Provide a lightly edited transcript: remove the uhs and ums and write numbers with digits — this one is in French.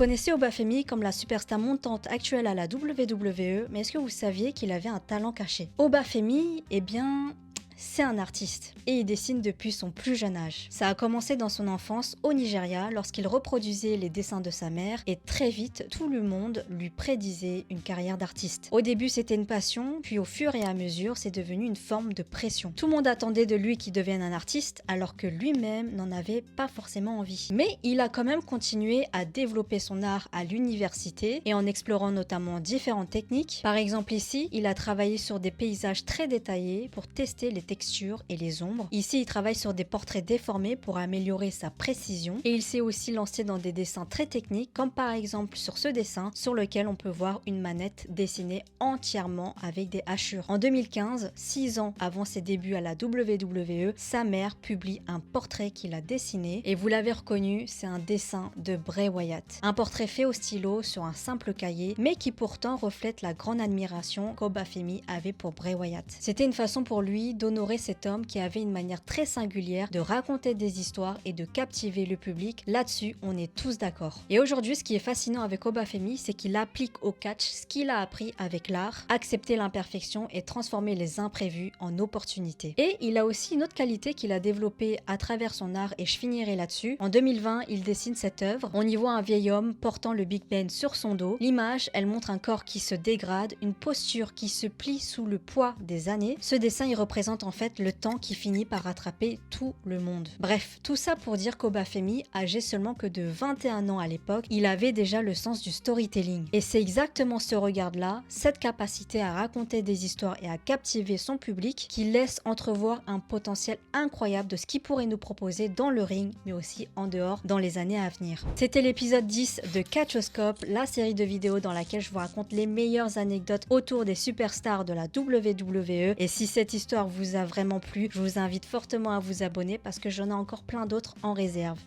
connaissez Obafemi comme la superstar montante actuelle à la WWE, mais est-ce que vous saviez qu'il avait un talent caché? Obafemi, eh bien... c'est un artiste et il dessine depuis son plus jeune âge. Ça a commencé dans son enfance au Nigeria lorsqu'il reproduisait les dessins de sa mère et très vite tout le monde lui prédisait une carrière d'artiste. Au début c'était une passion, puis au fur et à mesure c'est devenu une forme de pression. Tout le monde attendait de lui qu'il devienne un artiste alors que lui-même n'en avait pas forcément envie. Mais il a quand même continué à développer son art à l'université et en explorant notamment différentes techniques. Par exemple ici, il a travaillé sur des paysages très détaillés pour tester les textures et les ombres. Ici, il travaille sur des portraits déformés pour améliorer sa précision et il s'est aussi lancé dans des dessins très techniques comme par exemple sur ce dessin sur lequel on peut voir une manette dessinée entièrement avec des hachures. En 2015, 6 ans avant ses débuts à la WWE, sa mère publie un portrait qu'il a dessiné et vous l'avez reconnu, c'est un dessin de Bray Wyatt. Un portrait fait au stylo sur un simple cahier mais qui pourtant reflète la grande admiration qu'Obafemi avait pour Bray Wyatt. C'était une façon pour lui d'honorer cet homme qui avait une manière très singulière de raconter des histoires et de captiver le public. Là-dessus, on est tous d'accord. Et aujourd'hui, ce qui est fascinant avec Obafemi, c'est qu'il applique au catch ce qu'il a appris avec l'art, accepter l'imperfection et transformer les imprévus en opportunités. Et il a aussi une autre qualité qu'il a développée à travers son art et je finirai là-dessus. En 2020, il dessine cette œuvre. On y voit un vieil homme portant le Big Ben sur son dos. L'image, elle montre un corps qui se dégrade, une posture qui se plie sous le poids des années. Ce dessin, il représente en fait le temps qui finit par rattraper tout le monde. Bref, tout ça pour dire qu'Obafemi, âgé seulement que de 21 ans à l'époque, il avait déjà le sens du storytelling. Et c'est exactement ce regard-là, cette capacité à raconter des histoires et à captiver son public, qui laisse entrevoir un potentiel incroyable de ce qu'il pourrait nous proposer dans le ring, mais aussi en dehors dans les années à venir. C'était l'épisode 10 de Catchoscope, la série de vidéos dans laquelle je vous raconte les meilleures anecdotes autour des superstars de la WWE. Et si cette histoire vous a vraiment plu, je vous invite fortement à vous abonner parce que j'en ai encore plein d'autres en réserve.